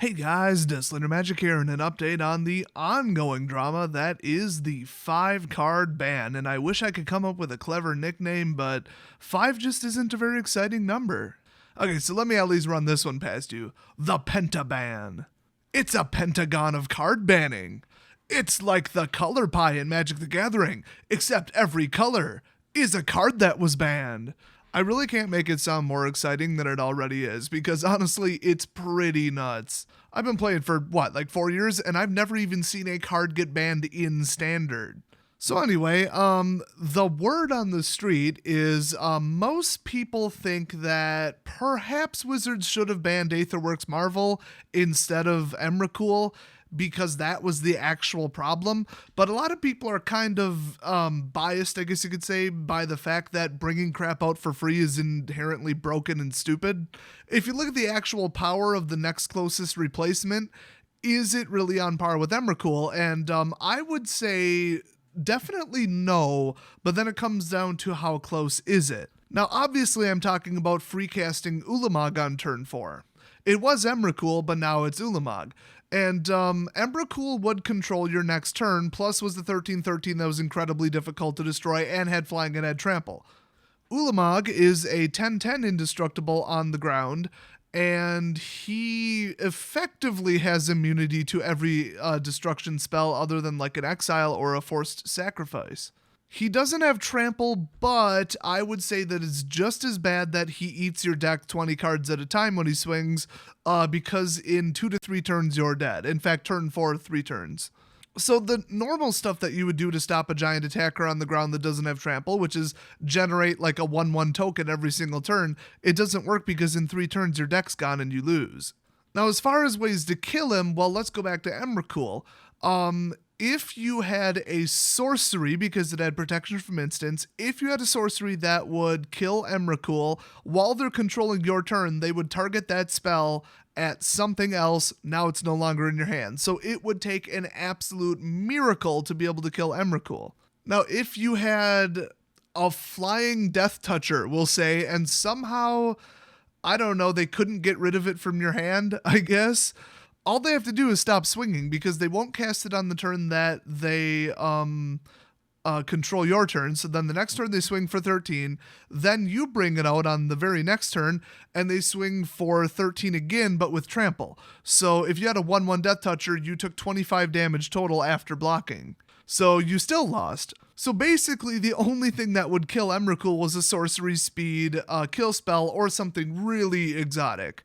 Hey guys, DesolatorMagic here, and an update on the ongoing drama that is the 5-card ban. And I wish I could come up with a clever nickname, but 5 just isn't a very exciting number. Okay, so let me at least run this one past you. The Pentaban. It's a pentagon of card banning. It's like the color pie in Magic the Gathering, except every color is a card that was banned. I really can't make it sound more exciting than it already is, because honestly, it's pretty nuts. I've been playing for, like 4 years, and I've never even seen a card get banned in Standard. So anyway, the word on the street is most people think that perhaps Wizards should have banned Aetherworks Marvel instead of Emrakul, because that was the actual problem. But a lot of people are kind of biased, I guess you could say, by the fact that bringing crap out for free is inherently broken and stupid. If you look at the actual power of the next closest replacement, is it really on par with Emrakul? And I would say definitely no, but then it comes down to how close is it. Now, obviously, I'm talking about free casting Ulamog on turn 4. It was Emrakul, but now it's Ulamog. And Emrakul would control your next turn, plus was the 13/13 that was incredibly difficult to destroy and had flying and had trample. Ulamog is a 10/10 indestructible on the ground, and he effectively has immunity to every destruction spell other than like an exile or a forced sacrifice. He doesn't have trample, but I would say that it's just as bad that he eats your deck 20 cards at a time when he swings, because in 2 to 3 turns you're dead. In fact, turn 4, 3 turns. So the normal stuff that you would do to stop a giant attacker on the ground that doesn't have trample, which is generate like a 1/1 token every single turn, it doesn't work because in 3 turns your deck's gone and you lose. Now, as far as ways to kill him, well, let's go back to Emrakul. If you had a sorcery, because it had protection from instants, if you had a sorcery that would kill Emrakul, while they're controlling your turn, they would target that spell at something else. Now it's no longer in your hand. So it would take an absolute miracle to be able to kill Emrakul. Now, if you had a flying Death Toucher, we'll say, and somehow, I don't know, they couldn't get rid of it from your hand, I guess, all they have to do is stop swinging, because they won't cast it on the turn that they control your turn. So then the next turn they swing for 13, then you bring it out on the very next turn, and they swing for 13 again, but with trample. So if you had a 1/1 Death Toucher, you took 25 damage total after blocking. So you still lost. So basically, the only thing that would kill Emrakul was a sorcery speed kill spell or something really exotic.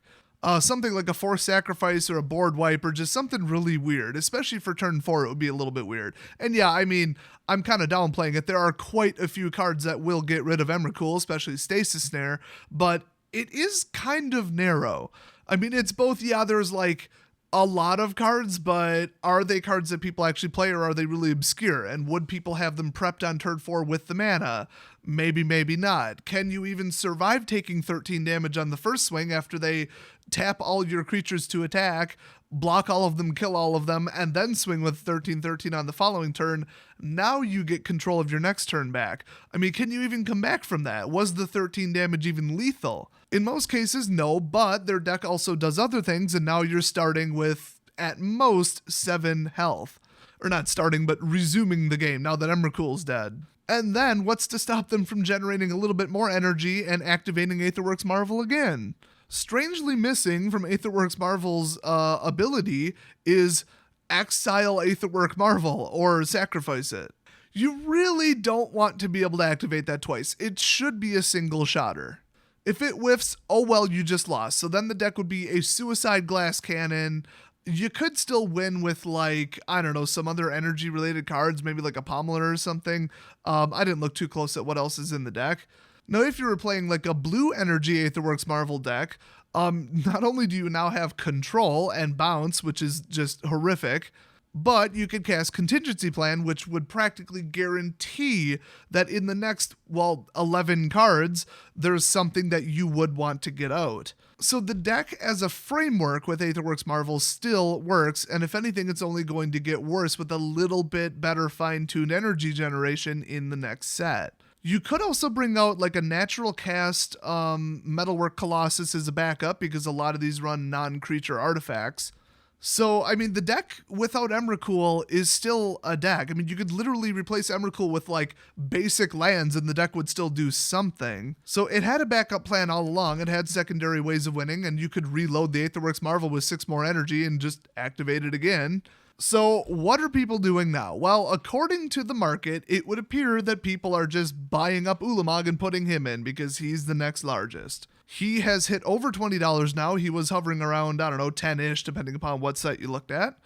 Something like a forced sacrifice or a board wipe, or just something really weird. Especially for turn 4, it would be a little bit weird. And yeah, I mean, I'm kind of downplaying it. There are quite a few cards that will get rid of Emrakul, especially Stasis Snare, but it is kind of narrow. I mean, it's both, yeah, there's like a lot of cards, but are they cards that people actually play, or are they really obscure? And would people have them prepped on turn 4 with the mana? Maybe, maybe not. Can you even survive taking 13 damage on the first swing after they tap all your creatures to attack, block all of them, kill all of them, and then swing with 13/13 on the following turn? Now you get control of your next turn back. I mean, can you even come back from that? Was the 13 damage even lethal? In most cases, no, but their deck also does other things, and now you're starting with, at most, 7 health. Or not starting, but resuming the game now that Emrakul's dead. And then, what's to stop them from generating a little bit more energy and activating Aetherworks Marvel again? Strangely missing from Aetherworks Marvel's ability is exile Aetherwork Marvel, or sacrifice it. You really don't want to be able to activate that twice. It should be a single shotter. If it whiffs, oh well, you just lost. So then the deck would be a Suicide Glass Cannon. You could still win with, like, I don't know, some other energy related cards, maybe like a Pommeler or something. I didn't look too close at what else is in the deck. Now, if you were playing like a blue energy Aetherworks Marvel deck, not only do you now have control and bounce, which is just horrific, but you could cast Contingency Plan, which would practically guarantee that in the next, 11 cards, there's something that you would want to get out. So the deck as a framework with Aetherworks Marvel still works, and if anything, it's only going to get worse with a little bit better fine-tuned energy generation in the next set. You could also bring out like a natural cast Metalwork Colossus as a backup, because a lot of these run non-creature artifacts. So, I mean, the deck without Emrakul is still a deck. I mean, you could literally replace Emrakul with like basic lands and the deck would still do something. So it had a backup plan all along. It had secondary ways of winning, and you could reload the Aetherworks Marvel with 6 more energy and just activate it again. So, what are people doing now? Well, according to the market, it would appear that people are just buying up Ulamog and putting him in because he's the next largest. He has hit over $20 now. He was hovering around, I don't know, 10-ish, depending upon what site you looked at.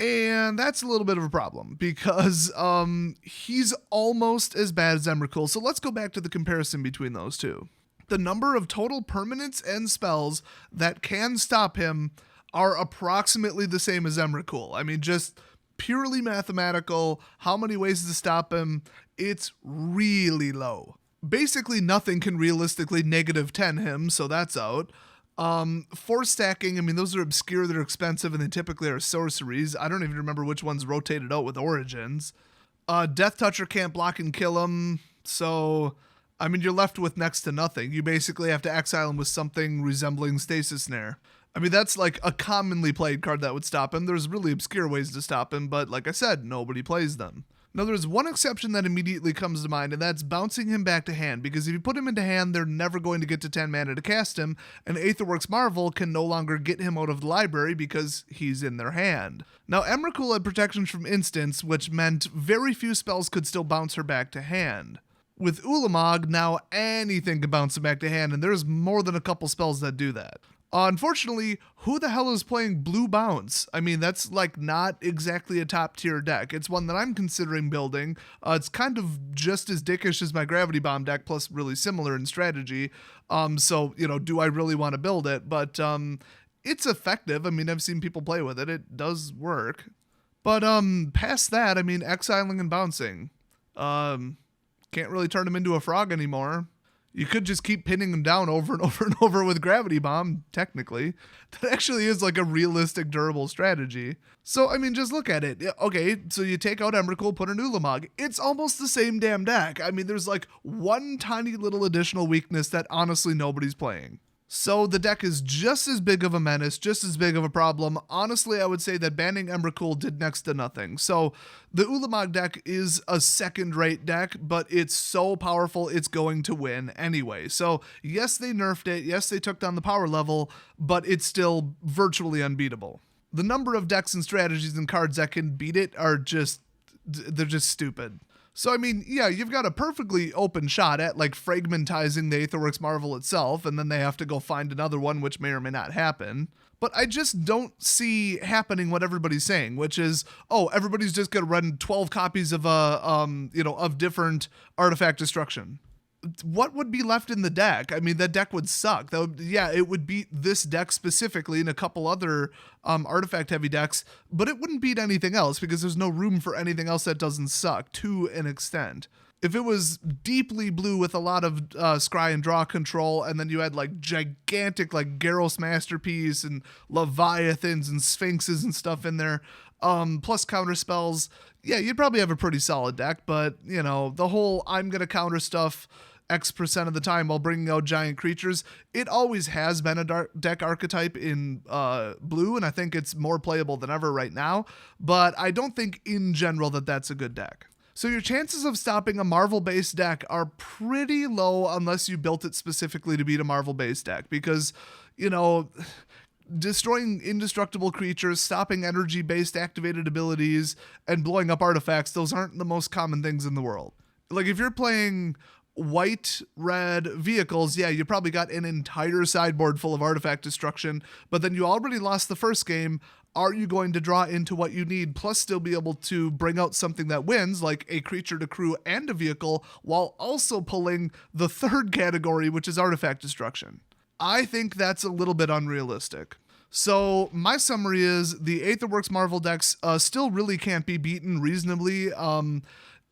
And that's a little bit of a problem because he's almost as bad as Emrakul. So let's go back to the comparison between those two. The number of total permanents and spells that can stop him are approximately the same as Emrakul. I mean, just purely mathematical, how many ways to stop him, it's really low. Basically nothing can realistically -10 him, so that's out. Force stacking, I mean, those are obscure, they're expensive, and they typically are sorceries. I don't even remember which ones rotated out with Origins. Death Toucher can't block and kill him, so, I mean, you're left with next to nothing. You basically have to exile him with something resembling Stasis Snare. I mean, that's like a commonly played card that would stop him. There's really obscure ways to stop him, but like I said, nobody plays them. Now, there's one exception that immediately comes to mind, and that's bouncing him back to hand, because if you put him into hand, they're never going to get to 10 mana to cast him, and Aetherworks Marvel can no longer get him out of the library because he's in their hand. Now, Emrakul had protections from instants, which meant very few spells could still bounce her back to hand. With Ulamog, now anything can bounce him back to hand, and there's more than a couple spells that do that. Unfortunately, who the hell is playing Blue Bounce? I mean, that's like not exactly a top tier deck. It's one that I'm considering building. It's kind of just as dickish as my Gravity Bomb deck, plus really similar in strategy. So, you know, do I really want to build it? But it's effective. I mean, I've seen people play with it. It does work. But past that, I mean, exiling and bouncing. Can't really turn him into a frog anymore. You could just keep pinning him down over and over and over with Gravity Bomb, technically. That actually is like a realistic, durable strategy. So, I mean, just look at it. Okay, so you take out Emrakul, put in Ulamog. It's almost the same damn deck. I mean, there's like one tiny little additional weakness that honestly nobody's playing. So the deck is just as big of a menace, just as big of a problem. Honestly, I would say that banning Emrakul did next to nothing. So the Ulamog deck is a second-rate deck, but it's so powerful it's going to win anyway. So yes, they nerfed it. Yes, they took down the power level, but it's still virtually unbeatable. The number of decks and strategies and cards that can beat it are just, they're just stupid. So, I mean, yeah, you've got a perfectly open shot at, like, fragmentizing the Aetherworks Marvel itself, and then they have to go find another one, which may or may not happen. But I just don't see happening what everybody's saying, which is, oh, everybody's just going to run 12 copies of, of different artifact destruction. What would be left in the deck? I mean, that deck would suck. It would beat this deck specifically and a couple other artifact-heavy decks, but it wouldn't beat anything else because there's no room for anything else that doesn't suck to an extent. If it was deeply blue with a lot of scry and draw control, and then you had like gigantic like Garrus Masterpiece and Leviathans and Sphinxes and stuff in there, plus counter spells, yeah, you'd probably have a pretty solid deck, but, you know, the whole I'm going to counter stuff X% of the time while bringing out giant creatures, it always has been a deck archetype in blue, and I think it's more playable than ever right now, but I don't think in general that that's a good deck. So your chances of stopping a Marvel-based deck are pretty low unless you built it specifically to beat a Marvel-based deck, because, you know, destroying indestructible creatures, stopping energy-based activated abilities, and blowing up artifacts, those aren't the most common things in the world. Like, if you're playing white, red vehicles, yeah, you probably got an entire sideboard full of artifact destruction, but then you already lost the first game. Are you going to draw into what you need, plus still be able to bring out something that wins, like a creature to crew and a vehicle, while also pulling the third category, which is artifact destruction? I think that's a little bit unrealistic. So my summary is the Aetherworks Marvel decks still really can't be beaten reasonably.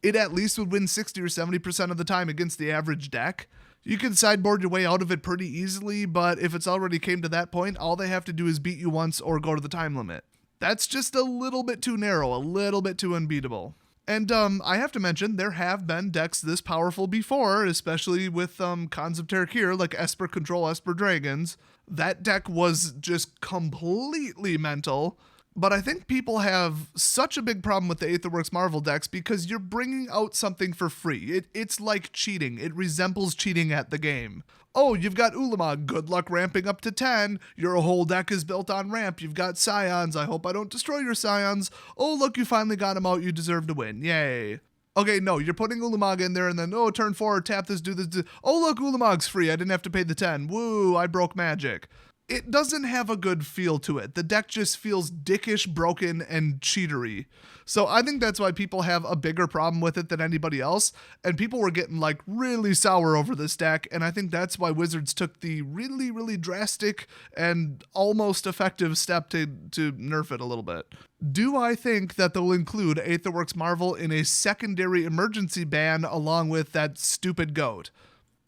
It at least would win 60 or 70% of the time against the average deck. You can sideboard your way out of it pretty easily, but if it's already came to that point, all they have to do is beat you once or go to the time limit. That's just a little bit too narrow, a little bit too unbeatable. And I have to mention, there have been decks this powerful before, especially with Khans of Terrakir, like Esper Control, Esper Dragons. That deck was just completely mental. But I think people have such a big problem with the Aetherworks Marvel decks because you're bringing out something for free. It's like cheating. It resembles cheating at the game. Oh, you've got Ulamog. Good luck ramping up to 10. Your whole deck is built on ramp. You've got Scions. I hope I don't destroy your Scions. Oh, look, you finally got him out. You deserve to win. Yay. Okay, no, you're putting Ulamog in there and then, oh, turn 4, tap this, do this. Oh, look, Ulamog's free. I didn't have to pay the 10. Woo, I broke magic. It doesn't have a good feel to it. The deck just feels dickish, broken, and cheatery. So I think that's why people have a bigger problem with it than anybody else. And people were getting like really sour over this deck. And I think that's why Wizards took the really, really drastic and almost effective step to nerf it a little bit. Do I think that they'll include Aetherworks Marvel in a secondary emergency ban along with that stupid goat?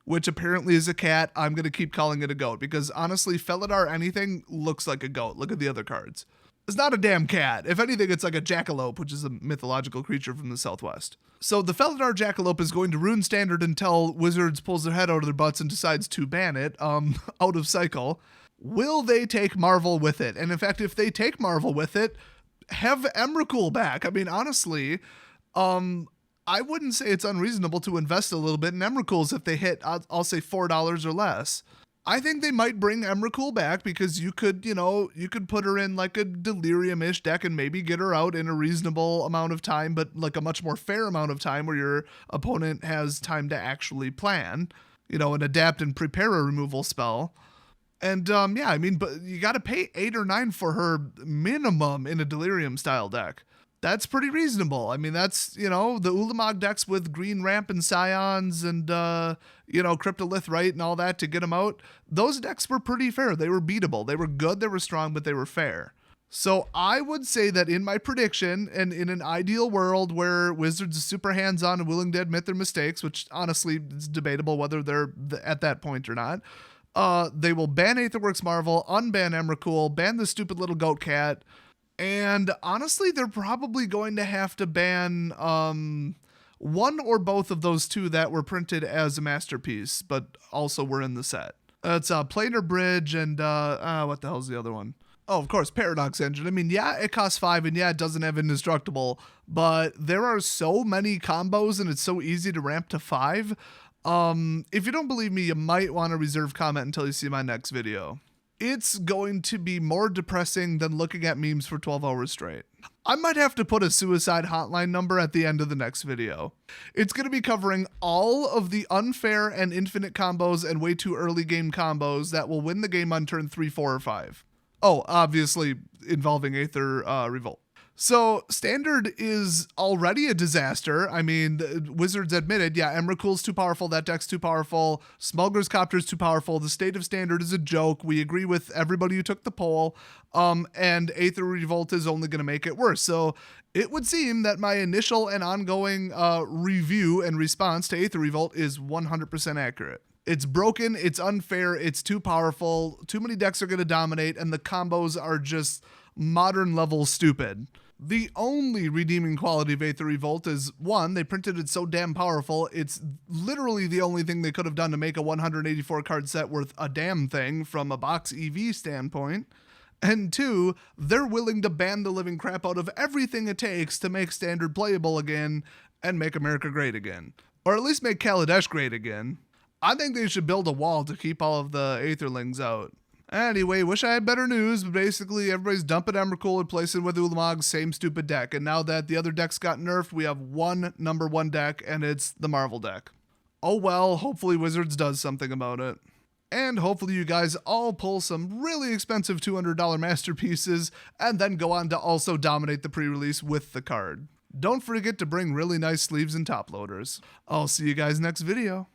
Which apparently is a cat. I'm going to keep calling it a goat because honestly, Felidar anything looks like a goat. Look at the other cards. It's not a damn cat. If anything, it's like a jackalope, which is a mythological creature from the Southwest. So the Felidar jackalope is going to ruin standard until Wizards pulls their head out of their butts and decides to ban it out of cycle. Will they take Marvel with it? And in fact, if they take Marvel with it, have Emrakul back. I mean, honestly, I wouldn't say it's unreasonable to invest a little bit in Emrakuls if they hit, I'll say $4 or less. I think they might bring Emrakul back because you could put her in like a Delirium-ish deck and maybe get her out in a reasonable amount of time, but like a much more fair amount of time where your opponent has time to actually plan, and adapt and prepare a removal spell. And yeah, I mean, but you got to pay 8 or 9 for her minimum in a Delirium style deck. That's pretty reasonable. I mean, that's, the Ulamog decks with green ramp and Scions and, Cryptolith Right and all that to get them out. Those decks were pretty fair. They were beatable. They were good, they were strong, but they were fair. So I would say that in my prediction, and in an ideal world where Wizards is super hands-on and willing to admit their mistakes, which honestly is debatable whether they're at that point or not, they will ban Aetherworks Marvel, unban Emrakul, ban the stupid little goat cat, and honestly, they're probably going to have to ban one or both of those two that were printed as a masterpiece, but also were in the set. It's Planar Bridge and what the hell's the other one? Oh, of course, Paradox Engine. I mean, yeah, it costs 5, and yeah, it doesn't have Indestructible, but there are so many combos, and it's so easy to ramp to 5. If you don't believe me, you might want to reserve comment until you see my next video. It's going to be more depressing than looking at memes for 12 hours straight. I might have to put a suicide hotline number at the end of the next video. It's going to be covering all of the unfair and infinite combos and way too early game combos that will win the game on turn 3, 4, or 5. Oh, obviously involving Aether Revolt. So Standard is already a disaster. I mean, Wizards admitted, yeah, Emrakul's too powerful, that deck's too powerful, Smuggler's Copter's too powerful, the state of Standard is a joke, we agree with everybody who took the poll, and Aether Revolt is only going to make it worse. So it would seem that my initial and ongoing review and response to Aether Revolt is 100% accurate. It's broken, it's unfair, it's too powerful, too many decks are going to dominate, and the combos are just modern level stupid. The only redeeming quality of Aether Revolt is, one, they printed it so damn powerful, it's literally the only thing they could have done to make a 184 card set worth a damn thing from a box EV standpoint. And two, they're willing to ban the living crap out of everything it takes to make Standard playable again and make America great again. Or at least make Kaladesh great again. I think they should build a wall to keep all of the Aetherlings out. Anyway, wish I had better news, but basically everybody's dumping Emrakul and placing with Ulamog's same stupid deck. And now that the other decks got nerfed, we have one number 1 deck, and it's the Marvel deck. Oh well, hopefully Wizards does something about it. And hopefully you guys all pull some really expensive $200 masterpieces, and then go on to also dominate the pre-release with the card. Don't forget to bring really nice sleeves and top loaders. I'll see you guys next video.